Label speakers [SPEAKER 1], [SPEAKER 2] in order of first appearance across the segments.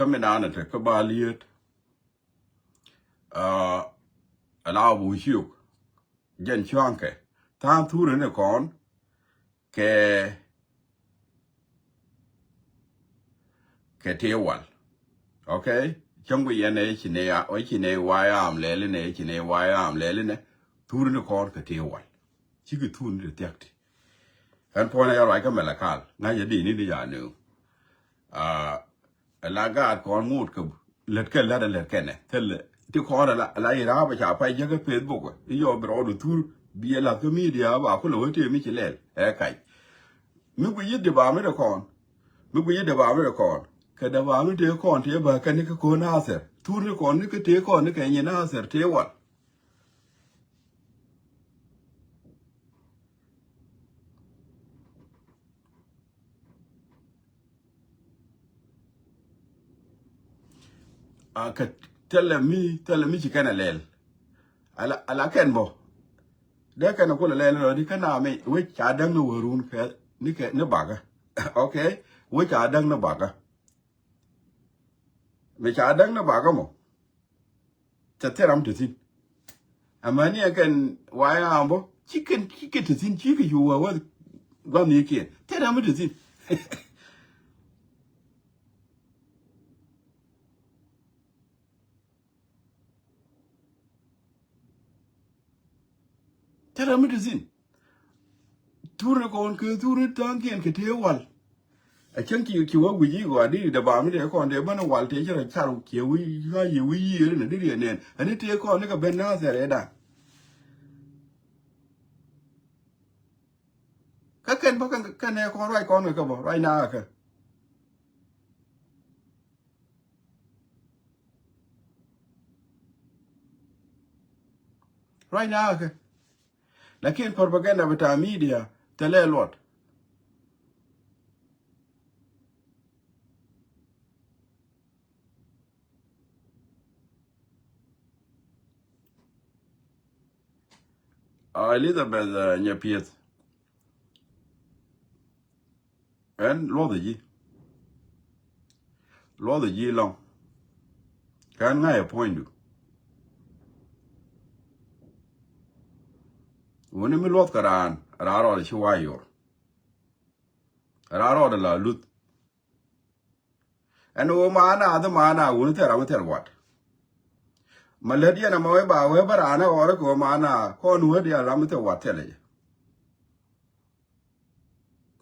[SPEAKER 1] coming on at a kabaliet, allow Bushuk, Jen Chunke, Tam Tour in a corn, ke Tewal. Okay? Chungu Yene Chinea, or Chine, why am Leline, Chine, why am Leline, Tour in a corn, Katewal. She could tune detect. And point out like a melakal, now you didn't need ya knew. A laggard corn mood, let Ken, tell to call a lay a pay jagger Facebook. You're broad the tour, be a lot of media about Kulo, Michel, Ekai. Maybe you devour a corn. Maybe you devour a corn. Cadavami take a corn, take a canica corn answer. Two the corn, you could take on the canyon answer, tell what. Tell me she can a lel. I like Kenbo. They can call a lel or they can make which I don't know room, Nick no bagger. Okay, which I don't know bagger. Which I don't know bagamo. Tell him to see. A man can why ambo. Chicken to see chicken you were what gone you can. Tell him to see. Tell him to see. Tour con cứ tour tăng kiên cái thiếu wal. A chunky you work with you, I did the bar, the con, the banner while taking a child, we year in a dillion, and it take on like a benazar. Can I call right on a couple right now? Right now, like in propaganda with our media, tell a lot. Elizabeth Nyapiet and Lord the Ye long. Can I appoint you? When you look around, Raro the Shuayor, Raro the La Lut. And oh, mana, other mana, wouldn't tell what. Maladia and Moeba, Weber, Anna, or go mana, Cornwood, ya Ramata, what tell you.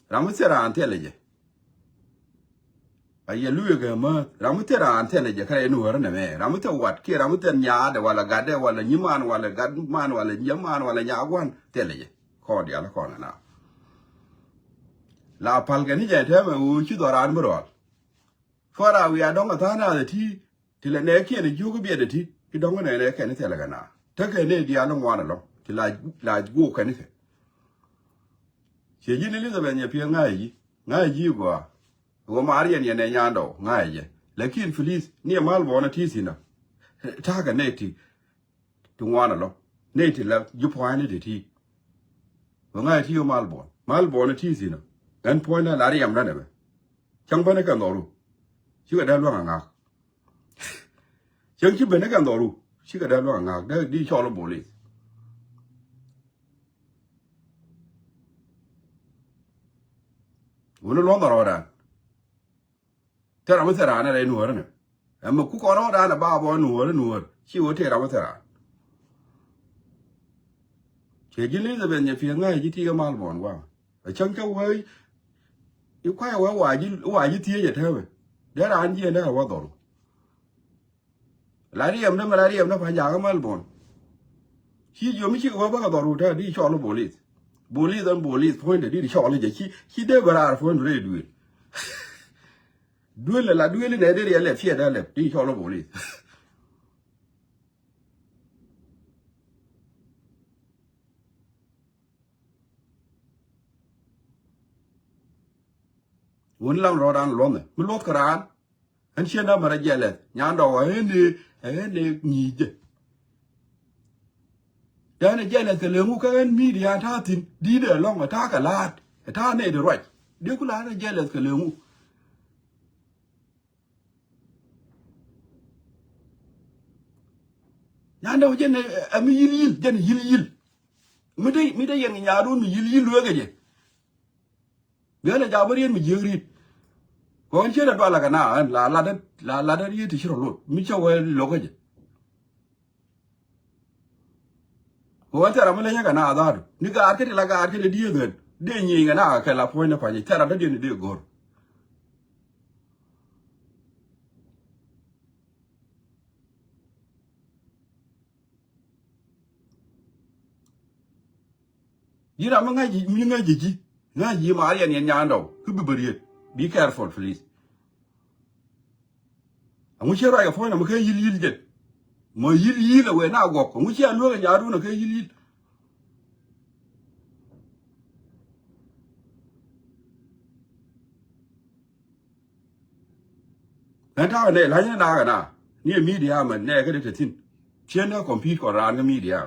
[SPEAKER 1] Ramatera and tell you. A Yaluga, Ramatera and tell you, can you run a man? Ramata what? Kiramatan yard, while a gade, while a Newman, while a godman, while a Yaman, while a Yaguan, tell you. Cordial corner now. La Palganija, tell me who should or admiral. For we are don't the tea till a neck and you could be at the tea. You don't want to neck any telegana. Take a lady, I don't want to know till I walk anything. She didn't Elizabeth, your peer Ngai, you go. Go Marian Yanayando, Ngai, like in Felice near Malborn at Tisina. Tag a native to one alone. Native left, you pointed at tea. Ngai to you Malborn at Tisina. And point a Lariam Runner. Champanacan. She got that long. Young Chibenagan Doru, she got that long. These shallow bullies. When no longer order. Tell with her Anna and Warner. And a cook on order about one word, she will take with her. She Elizabeth, if you're not a Malborn, wow. A chunk away. You quite well why you tear at her. There aren't you never what. Lariam no Pajama Malborn. He you make over the route, these shallow bullies. Bullies and bullies pointed in Charlie. He never are for duel. Duel la duel in area left here, left, these shallow bullies. One long road on London, Mulokaran, and she never a jealous. Yando, any need. Then a jealous, the Lemuka and media and Tartin did a long attack a lot. A tarnade right. They could have a jealous Kalemu. nyanda jen ami yil jen yil mi de yen nyaadun mi yil luege je bele jabarien mi jeri ko on chera dwala kana la da yiti shiro lot mi chawe logeje ko wata ramale nya kana adadu ni ga arkete la ga arkete die de nyi ngana ka la point pa ni tera da de ni de gor yira ma ngaji mi ngaji ma arian yen nyando ku biberiet be careful please amu chera ga point ma ka yil je mo yil we na go ko mu chia lu ga nyaadu na ka yil ta ne la nya na ga na ni media man ne ga de tin chen na compete ko ran ga media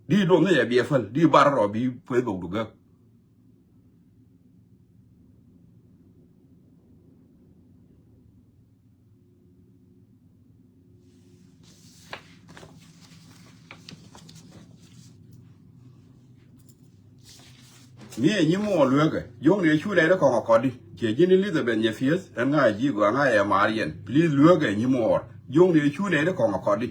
[SPEAKER 1] đi đồ nghe bia phân đi bar rồi bị phơi bầu được không nghe như mua lúa cái dùng để chui đây đó còn có đi chỉ như lý bên nhà phía anh ngay gì của ngay em Marian lý lúa cái như mua dùng để chui đây đó còn có đi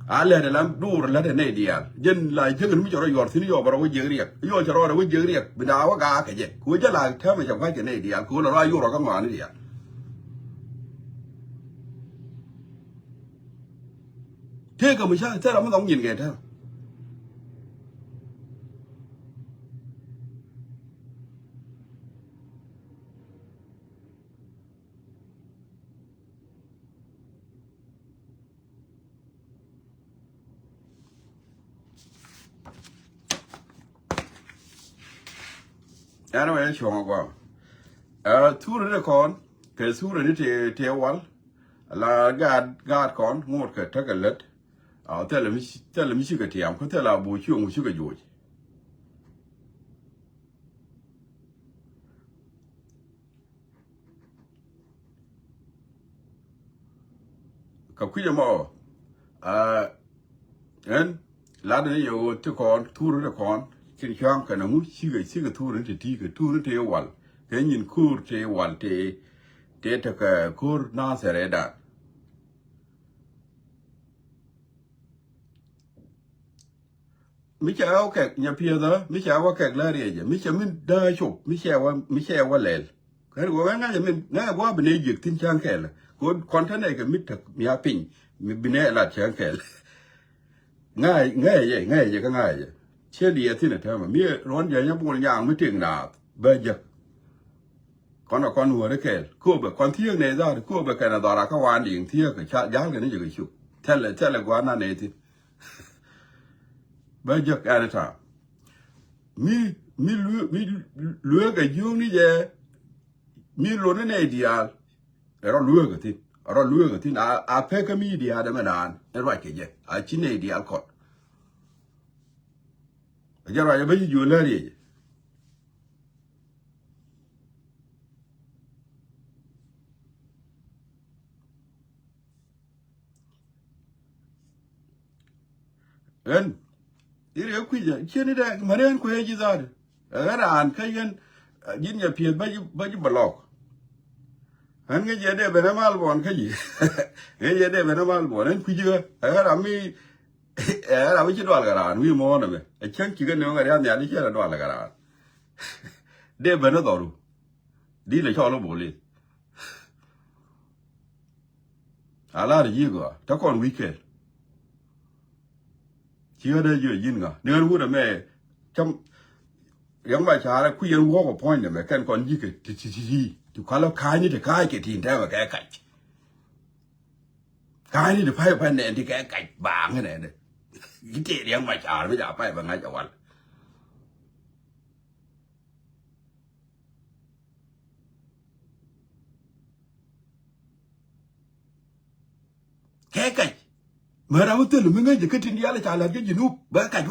[SPEAKER 1] alle de lam dur la de ne dial jen la jegen mi joro yor tin yo baro je riek yo joro ro je riek bida wa ga ke je ku je la ta me jam ke ne dial ku lo ra yo ro ka ma ni dial thế ka mi sha ta ra mo dong yin ge ta ana wa chong gwa tour de kon ke tour ni te wal la gad kon ngot ke ta ke let a tele mi shi ke tiam ko tele bu chu ngu shi ke jo ka ku mo en la de yo te kon tour de kon kin chang ka na mu shi ke tour ni ti ke tour te wal ke nyin kur te wal te ta ka kur na sere da mi cha o ke nya pia da mi cha wa ke la re je mi cha min da chop mi cha wa lel ka go nga je min nga wa bne je tin chang ke la ko kon ta ne ke mi ta mi a pin mi bne la chang ke nga ye ka nga ye che di tin ta ma mi ron je nya bu yang mi ting na ba je con hùa đấy kể cô bữa con thiêng này ra cô bữa cái là đó là các quan điểm thiêng cái chả giá cái này chỉ chụp thế là quán này thì bây giờ cái này sao mi lúa cái dương đi về mi lúa này đi à rồi lúa cái tin à phải cái mi đi à đấy mà đàn cái loại cái gì à chỉ này đi à còn giờ rồi bây giờ là gì en ire ku je cheni da maren ku ye jizade ara an kayen jin ya pie baji block an ge je de benamal bon kaji ge je de benamal bon en ku je ara mi chi dwal garan wi mo na be e chen ki ge no ga ya ni che la dwal garan de benadoru di le cho lo boli ala ri yi go ta kon weekend chưa đây giờ yên ngà nếu lúc đó mẹ trong giống bài trả là quy yên quốc của point này mẹ cần còn gì cái thì có lúc khai như thế khai cái tiền theo mà cái cạch khai như thế phải nè thì cái cạch bảng cái này cái tiền giống bài trả bây giờ phải bằng ngay chào anh cái cạch mà ra một tên là mình ngay cái tin là trả lời cái gì núp bữa cạch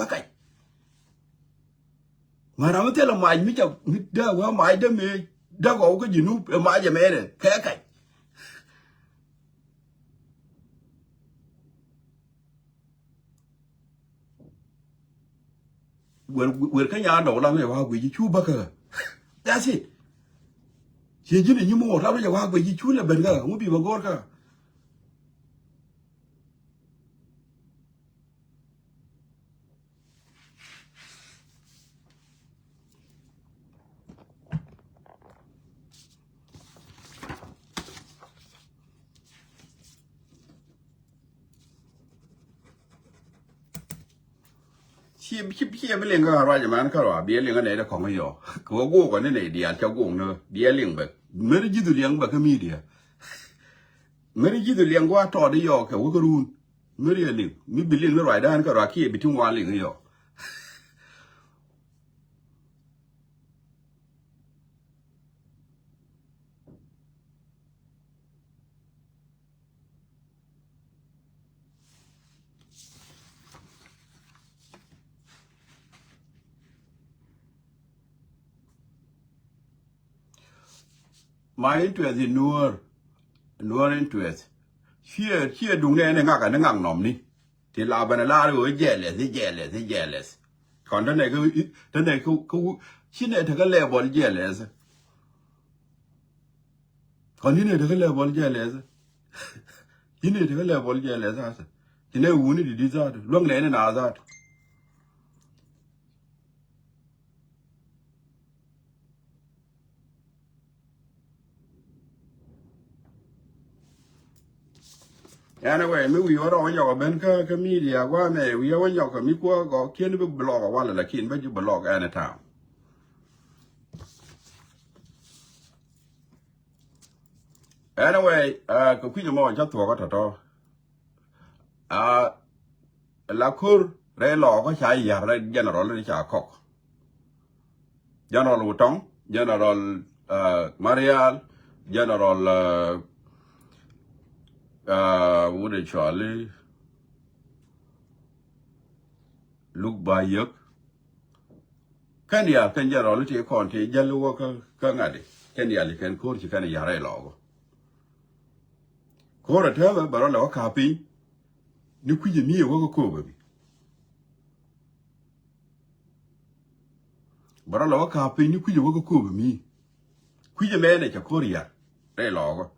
[SPEAKER 1] mà ra một tên là mày mới chào đã qua mày đó mày đã có cái gì núp mày giờ mẹ này cái cạch wer kan ya do la me wa gwe ji chu ba ka that's it je ji ni mo la ya wa gwe ji chu la ben ga mu bi ba gor ka chiaไปเลี้ยงก็อะไรอย่างนั้นก็ว่าเบี้ยเลี้ยงก็ไหนแต่ของไม่ยอก็ว่ากูก่อนนี่ไหนเดียร์เจ้ากูเนอะเบี้ยเลี้ยงแบบไม่ได้ยินตัวเลี้ยงแบบก็มีเดียไม่ได้ยินตัวเลี้ยงว่าต่อได้ยอแค่ว่าก็รู้ไม่ได้เลี้ยงมีบิลเลี้ยงไม่ไหวด้านก็ราขี้ไปทุ่งวานเลี้ยงยอ my interest in newer interest chia đúng này này ngạc cái ngạc nòm ní thì là bên là rồi jealous còn thế này cứ chia này thì cái level jealous còn thế này thì cái level jealous thế này thì cái level jealous à thế này uống đi đi ra luôn này nào ra anyway mi wi oro yo ben ka media wa me wi yo yo ka mi ko go kien be blog wa la kin be ju blog anytime anyway ko ku mo ja to ko to la kur re lo ko chai ya re general re cha kok general Wutong general Marial general what they Charlie look by yok kan general ti kon ti jalu ka ngadi kan ya li kan ko ti kan ya re lo ko ra ta ba ro lo ka pi ni ku je mi wo ko ba bi bara lo ka pi ni ku je wo ko ba mi ku je me ne cha ko ya re lo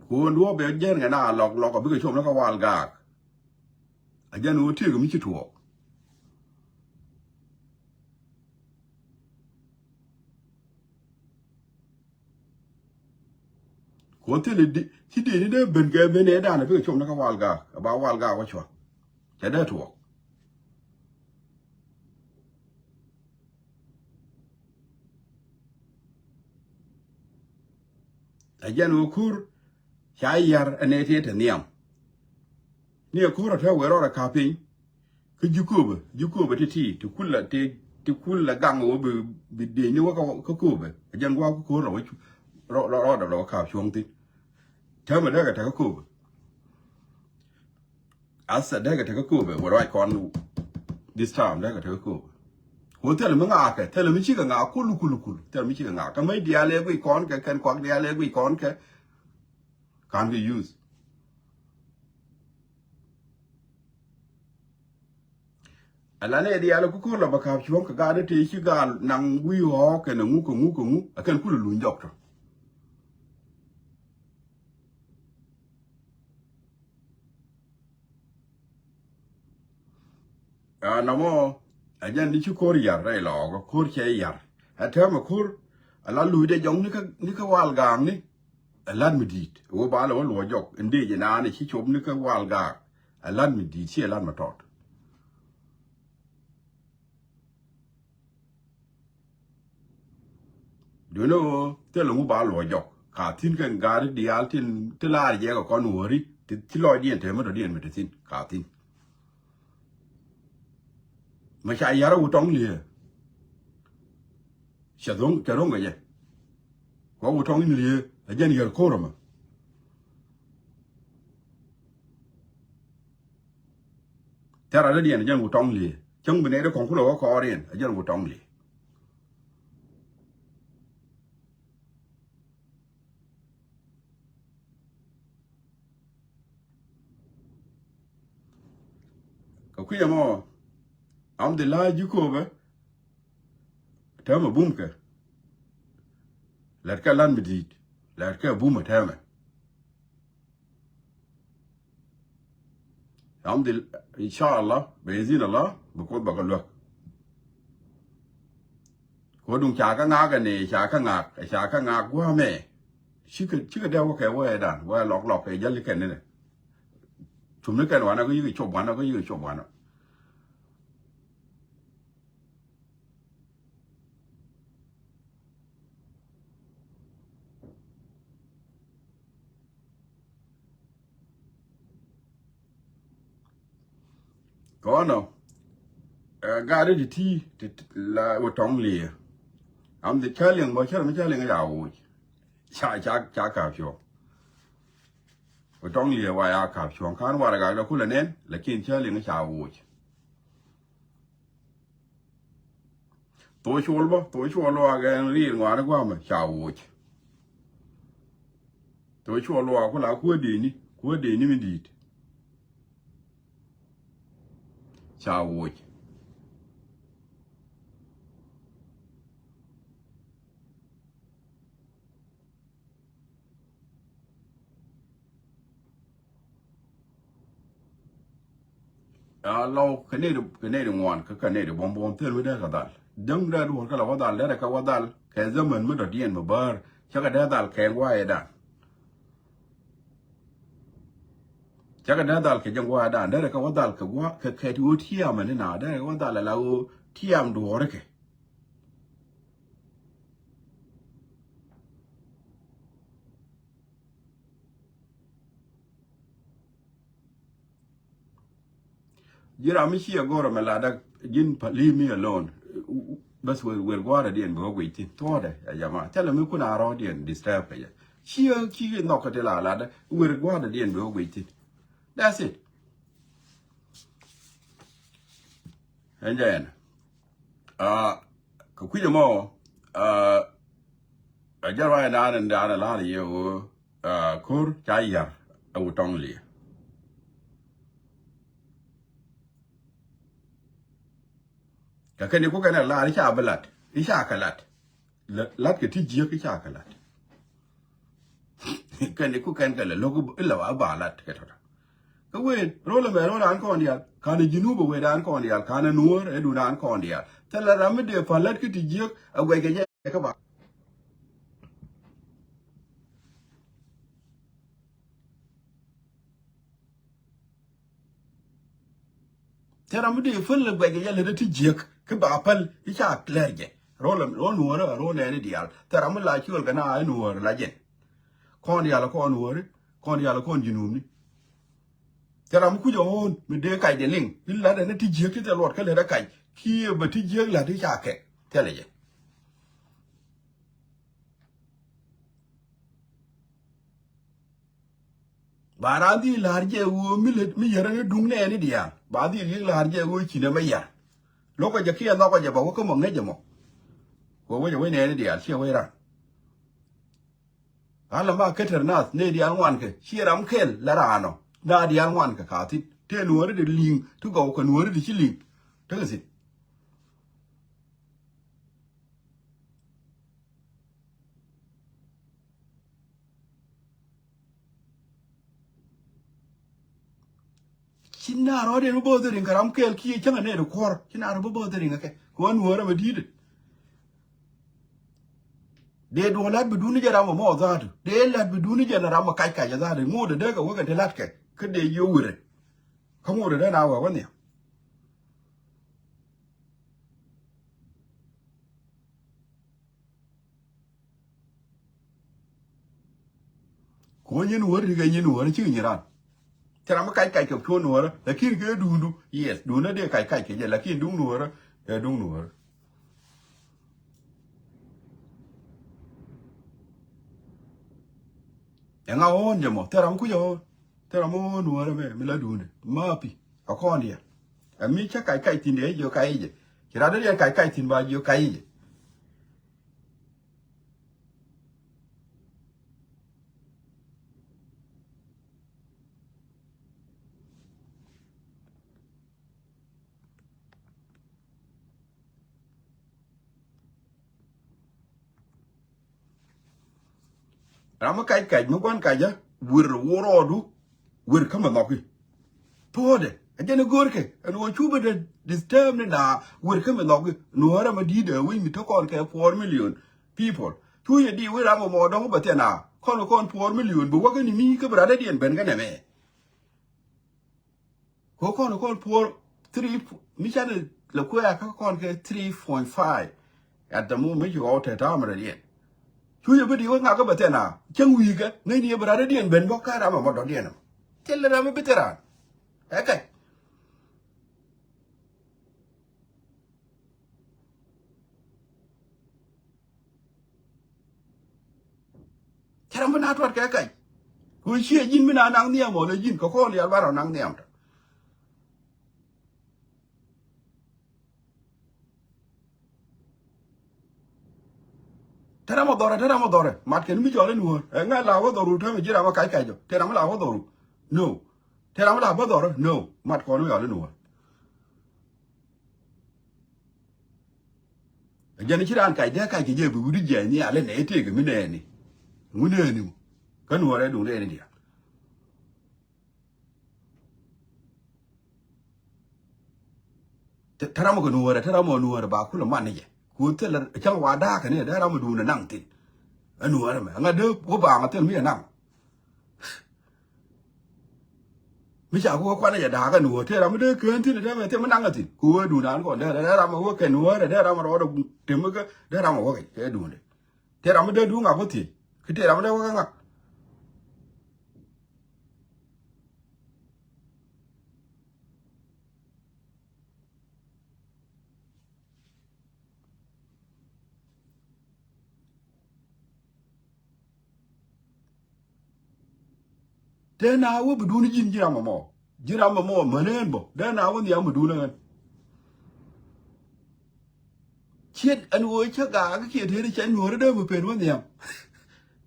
[SPEAKER 1] ko ndo be jen ga na lok ko bi ko chomแล้วก็วาลกากอาจารย์นูที่ก็มีชิถั่วคนที่ที่ดีนี่ได้เป็นแกเป็นเนด้านพี่ก็ชมแล้วก็วาลกากบ่าวาลกากว่าชัวจะได้ถั่วอาจารย์นูคูใช้ยาอันนี้ที่เนียมเนี่ยคูเราเท่าเวลาคาพิงคือยุคูบที่ทุกคนละที่คุณละกังว่าบิดนี่ว่าเขาคูบอาจารย์ว่าคูเราเราข่าวช่วงที่เท่ามาได้กับเท่าคูบอาศัยได้กับเท่าคูบว่าไรก่อน this time ได้กับเท่าคูบหัวเท่าเราไม่งาแค่เท่าเราไม่ชิกับงาคุลุเท่าเราไม่ชิกับงาทำไมเดียร์เล็กวิคอนแค่กันควักเดียร์เล็กวิคอนแค่ can be used ala ne dia lo ko la baka chuon ka ga de ti chi ga nang wi ho ke na ngu ko akan ku lu njok to na mo ajan ni chu ko ri ya re lo ko che ya ata ma kur ala lu de jong ni ka wal gang ni alan mi dit wo ba lo jok inde je na ni chi chom ni ka wal ga alan mi dit chi alan ma tot do you know te lo ba lo jok ka tin kan ga di al tin te la je ko kon wori ti lo dien te ma do dien mi te tin ka tin ma cha ya ro tong li cha dong ga ye ko tong li a jen yer ko ro ma ta ra dien jen tong li chong bi ne de kon ku lo ko dien a jen tong li kuya mo am de la juko ba tama bumka lat ka lan midit lat ka buma tama am de inshallah bayzin Allah bukod bakalwa ko dun cha ka nga ka ne cha ka nga gwa me chika da wa ka wa dan wa lok ke jali ken ne chum ne kan wa na ko yi chop wa na ko yi chop wa na ko no ga de ti la wo tong li am de chaling mo char me chaling ya wo cha ka pyo wo tong li wa ya ka pyo kan wa ga da kula nen la kin chaling cha wo to chol ba ga ri ngwa na gwa ma cha wo to chol wa ko la ko de ni mi dit cha wo lo kene de ngwan ka kene de bom tel we da ka dal dang da du ka la wa dal da ka wa dal ka zaman mu da dien ma bar cha ka da dal ke wa ya da cha ka da dal ke jang wa da ka wa dal ka wa ka ke tu tiam ne na da ka wa dal la o tiam du hore ke jira mi shi agora me la da jin pa leave me alone bas we gwara dien bo gwe ti to da ya jama tell me kuna ro dien disturb ya ki no ka de la da we gwara dien bo gwe ti that's it and then ka kuja mo a jara da la ye o kur cha ya au tong li ka kene ko kana la ri cha balat ri cha kalat lat ke ti jiya ke cha kalat kene ko kan kala logo illa wa balat ke ta ka we rola me rola an ko ndia kana jinuba we dan ko ndia kana nuor e du dan ko ndia tala ramde falat ke ti jiya agwe ke ka ba tara mu de ful gwe ge yale ti jiya ke ba pal ri cha klerge rola nuor ro ne ni dial tara mu la kiol kana ai nuor la jen ko ndia la ko nuor ko ndia la ko jinumi tara mu ku jo on mi de kai de ling illa da ne ti jiya ke te lot ka le da kai ki ba ti jiya la ti cha ke tele je baradi larje wo mi yere dung ne ni dia badi ri larje wo chi ne ma ya loko je kia no ko je ba ko mo nge je mo ko we je we ne ni dia che we ra ala ma keter nas ne dia ngwan ke chi ram kel la ra no na dia ngwan ka ka ti te nuore de ling tu go ko nuore de chi ling te si china ro de no bo de ring ram kel ki changa ne de kor china ro bo de ring ke ko nuore ma di de do lat bi duni jara mo za tu de lat bi duni jara ram kai kai za de ngo de ka wo ka de lat ke de yo wure ka ngo de na wa ne ko nyin wure ga nyin wure chi ni ran tara ma kai kai ke ko nuore la kin ke du yes du na de kai kai ke la kin du nuore e du nuore nga on je mo tera ku yo tera mo nuore me la du ne ma pi ka ko ndia a mi cha kai kai tin de yo kai je kira de kai kai tin ba yo kai je rama kai mo kwan kai ja wir woro du wir kama noki pode ajene gorke and wo chuba de disturb na wir kama noki no ara ma di de we mi to kon ke 4 million people tu ye di we rama mo do ba te na kon 4 million bu wa ni mi ka brada dien ben ga ne me ko kon 3 mi chane le ko ya ka kon ke 3.5 at the moment you out at amra dien chú giờ bây giờ ngã cái bát thế nào chẳng uy cái ngay đi bữa ra điện bên bóc cái làm mà đó điện thế là làm biết ra cái thế làm bên nào thoát cái cúi chia dính bên nào năng niệm mà lấy dính có con liền vào năng niệm thế làm mà đòi mặt cái nó cho lên nuôi ngay là có đòi thôi mà chỉ làm cái rồi thế làm là có đòi no thế làm là có đòi no mặt con nó cho lên nuôi giờ này chỉ làm cái gì giờ bị đi chơi nhỉ lên này thì cái mình này cái nuôi đấy đúng đấy này thế làm cái nuôi thế làm nuôi là bà cũng là man nàyกูเทลจังหวะด่ากันเนี่ยได้เรามาดูนะนั่งติดอันนู้นอะไรงั้นเด้อกูบางอ่ะเทลไม่นั่งไม่ใช่กูก็ควันอย่าด่ากันหนูเทลเราไม่ได้เกินที่ได้ไหมเทลมันนั่งกันติดกูดูนานก่อนได้เรามาว่าแกหนูได้เรามารอดูเต็มก็ได้เรามาว่าแกดูเลยเทลเราไม่ได้ดูงากูติคือเทลเราไม่ได้ว่างักเดินเอาว่าไปดูนี่ยินจีรามาหมอเหมือนเงินบ่เดินเอาว่าเนี่ยมาดูนั่นเช็ดอันวัวชักกาก็เขียนเทได้ใช้หนูได้เดินมาเป็นว่าเนี่ย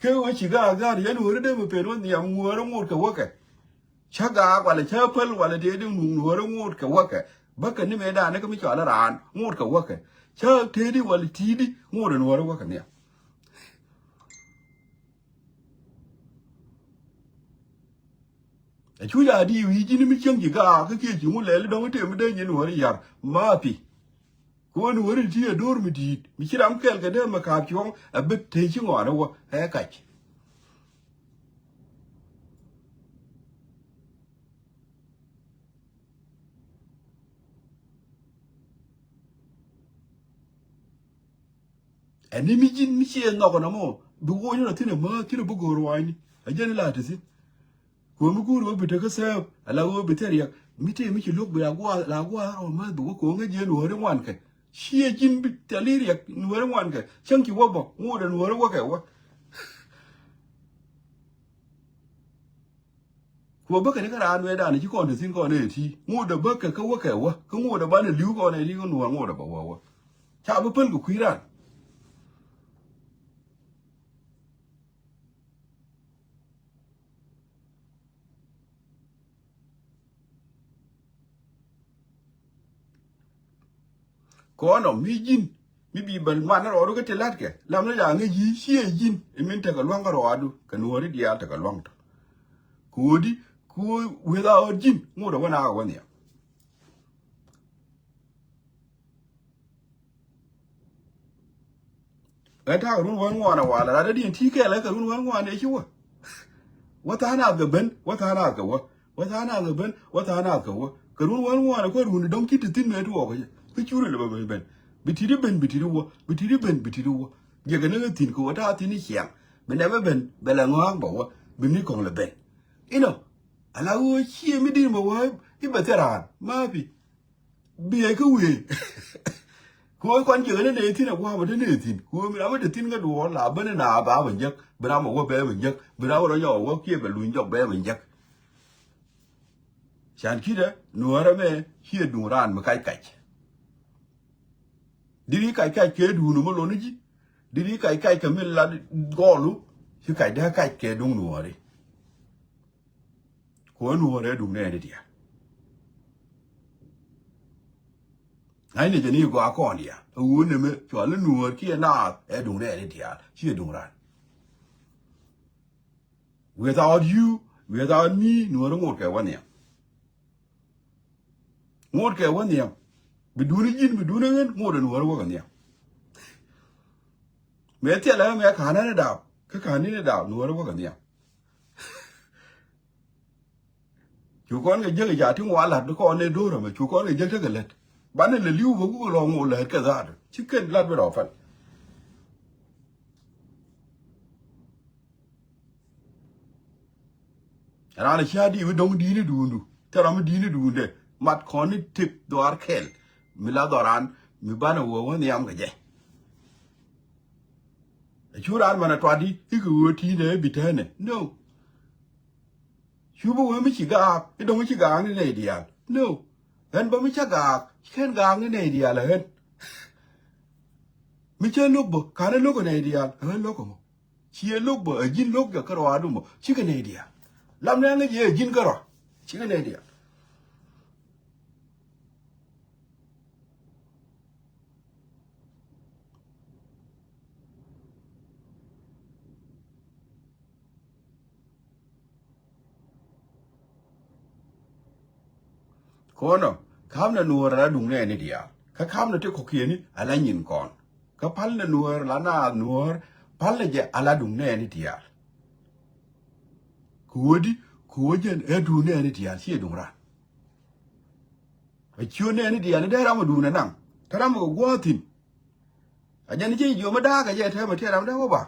[SPEAKER 1] คือว่าชิกาก็ได้หนูได้เดินมาเป็นว่าเนี่ยงัวต้องงดกับว่าแกชักกากว่าเลยเชื่อเพิ่นว่าเลยเดี๋ยวหนูต้องงดกับว่าแกบักกันนี่ไม่ได้นี่ก็ไม่จอดละร้านงดกับว่าแกเชื่อเทดีว่าเลยทีดีงดหนูว่ากันเนี่ยช่วยดีวิจินี่ไม่เชื่อจิกาก็เกี่ยจิมุเลยแล้วดองเตไม่ได้ยินหัวเลยยามาปีกูหัวเลยที่ดอร์ไม่ดีมิชิรามเคลกันเดิมมาขับช่วงเบ็ดเทชิงหัวนะวะแฮกัดอันนี้มิจินมิเชื่อนอกกันนะโมบุกวันนั้นที่เนี่ยมาที่เราบุกรัวนี่อาจารย์ลาดสิกูไม่กูรู้ไปเถอะก็เซฟแล้วกูไปเถอะเรียกมิเตมิชิลูกไปลากูเอามาดูว่ากูเงี้ยเย็นหัวเรื่องวันกันเชี่ยจินไปเตลีเรียกหัวเรื่องวันกันช่างคิดว่าบอกงูเดินหัวเรื่องว่าแกวะกูบอกกันนี่ก็ร้านเวดานี่ที่ก่อนเดี๋ยวสิ้นก่อนเนี่ยทีงูเดินบอกกันก็ว่าแกวะก็งูเดินบ้านเนี่ยลิ้วก่อนเนี่ยที่ก็หนัวงูเดินบอกว่าชาวเพิ่นกูคุยร้านก่อนอ่ะมียินมีบีบันมันนั่นรอดูก็เทลัดแกลำนั้นอย่างเงี้ยยี่เชี่ยยินไอ้เมนเทกันล่วงก็รอดูกันนัวนี่เดียวเทกันล่วงกูดิกูเวลาจินงูเดินว่านาวันเนี่ยไอ้ท่ารุ่นวันงวนะว่าแล้วได้ยินที่แกแล้วกับรุ่นวันงวเนี่ยชัวว่าท่านากับเบนว่าท่านากับว่าท่านากับเบนว่าท่านากับกับรุ่นวันงวนะก็รุ่นดงคิดติดเมทัวก็ก็ชูเลยแบบเบนบิทีเบนบิทีรัวบิทีเบนบิทีรัวอย่างนั้นก็ทิ้งกูว่าท่าที่นี่เขียงเบนได้ไม่เบนเบลงางบอกว่าเบนนี่คงเลยเบนอีโน่อะไรวะเชี่ยไม่ดีมาว่าอีเบตรานมาพี่เบียก็เว่กูไอ้คนเจอเนี่ยที่น่ะว่ามันเนี่ยทิ้งกูไม่รู้ว่าจะทิ้งก็ดูหล่ะเบนน่ะบ้าเหมือนยักเบนบอกว่าเบนเหมือนยักเบนว่าเราอย่าว่าเกี่ยเป็นลุยจับเบนเหมือนยักฉันคิดว่าหนูอะไรแม่เชี่ยดูร้านมาไกลดีนี่ไก่เกดูหนูมาลงนี่จีดีนี่ไก่ก็ไม่ละก้อลูชื่อไก่ได้ไก่เกดูหนูอะไรหัวหนูอะไรดูแน่เลยดิไอ้เนี่ยจะนี่ก็อาก้อนดิอ่ะหัวเนี่ยมันจอดแล้วหนูขี้หน้าดูแน่เลยดิอ่ะชื่อดูร้าน without you without me nuar ngot ke wan ya ngot ke wan ya biduni jin biduni ngen ngot nuar wa kan ya me te la me kana ne da ka kani ne da nuar wa kan ya chu kon ge je ja tin wa la ko ne do ro me chu kon ge je te let ban le liu wo ko lo ngo le ka za chicken lat be ro fan ra le sha di we dong di ne du ndu ta ra me di ne du de mat ko ni tip do ar kel mi la doran mi bana wo won yam ga je chu ran mana twadi iku wo ti ne bitane no chu bo we mi chi ga i dong chi ga ni ne dia no hen ba mi cha ga ken ga ni ne dia la hen mi che lo bo ka ne lo ko ne dia hen lo ko mo chi lo bo a jin lo ga ka ro adu mo chi ga ne dia lam ne nge je jin ka ro chi ga ne dia ko no kam na nuor la dung ne ni dia ka kam na te ko ki ni ala nyin kon ka pal na nuor la na nuor pal le je ala dung ne ni dia kuodi kuojen e du ne ni dia si dung ra a chu ne ni dia ne da ra ma du na nang ta ra ma go tin a jan ji yo ma da ga je ta ma te ra ma da ba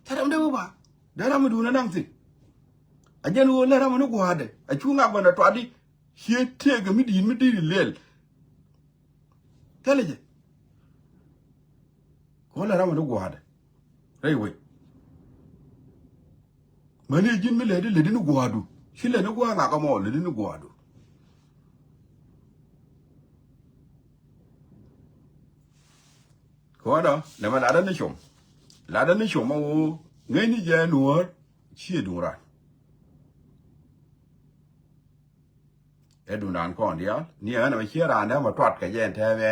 [SPEAKER 1] ta ra ma da ba da ra ma du na nang tin a jan wo la ra ma no go ade a chu nga ba na to adi sie te ga mi di lel teleje ko la ra ma no go ade rei we mani jin mi le di no go adu shi le no go nga ka mo le di no go adu ko da le ma la da ni shom ma wo ngai ni je nuor chi du ra e du nan kon dia ni ana ma chi ra na ma twat ka yen the me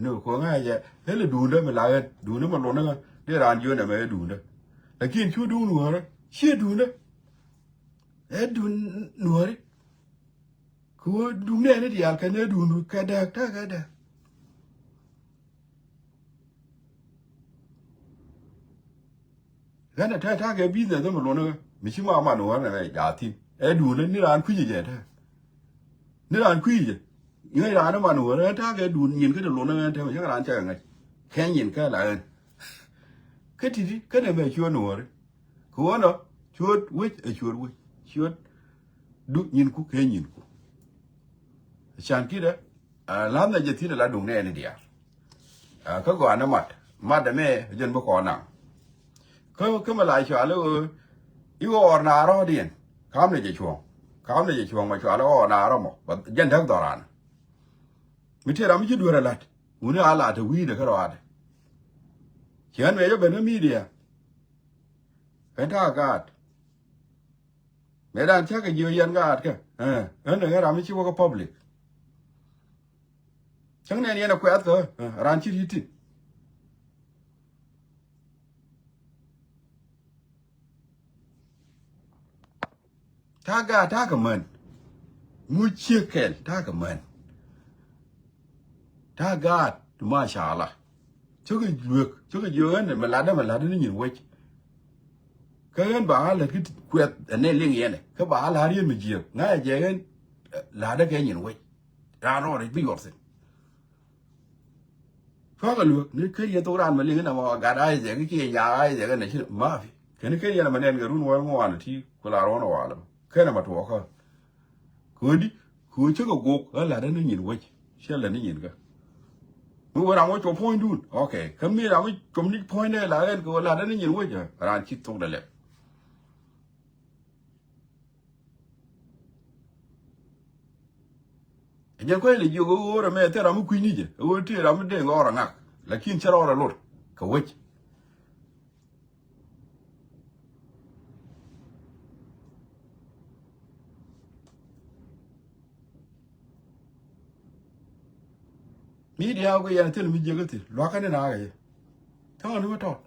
[SPEAKER 1] nu ko nga je he le du de ma la du ne ma lo na de ran yo ne me du de la kin chu du nuor chi du ne e du nuor ko du ne ne dia ka ne du nu ka da ta ka da gana ta ga bi da ma lo na mi chi ma nuor na ya ti e du ne ni ran ku je je ta ni ran ku je ngai ran ma nuor ta ga du nyin ka de lo na ta ma ya ran cha ngai khen nyin ka la en cái gì cái này về chưa nổi của nó chưa quyết chưa đúc nhìn cú cái nhìn cú chẳng kia đó làm này giờ thì là đúng này này đi có gọi nó mặt để mẹ dân bố có nào có mà lại cho nó yêu ở nào đó đi khám này giờ chuồng mà cho nó ở nào đó mà dân thằng đó ra mình thấy làm gì đuổi lại uống nó là thì quý được cái đó Kian me yo beno media. Kenta gat. Medan cha ka yo yan gat ka. Ene ga rami chi wo ko public. Chang ne ni na kwat ko ran chi hiti. Ta ga ta ka man. Mu chi kel ta ka man. Ta gat masha Allah. Chứ cái dưa này mà lá đó nó nhìn quay cái bà là cái quẹt này liên hệ này cái bà là điên mà nhiều ngay giờ cái lá đó cái nhìn quay ra rồi đấy bây giờ có cái lược nếu cái gì tôi làm mà liên cái nào mà gà ai giờ cái kia nhà ai giờ cái này chứ mà cái gì là mà nên cái run ngoan ngoan thì có là nó vào lắm cái nào mà thuộc không cứ đi cứ chứ cái gục cái lá đó nó nhìn quay chứ là nó nhìn cái Mưa làm cho point đun, ok. Cái mi làm cho nick point này là cái là nó nhìn quá chứ, ran chít thuộc đấy. Giờ coi là yêu cái rồi mẹ thế làm cái gì chứ, thế làm cái ngõ rằng à, là khi chơi rồi lột, cái vậy. Media cái gì thế là mình chơi cái gì, loa cái này nào cái gì, thằng nào nó to,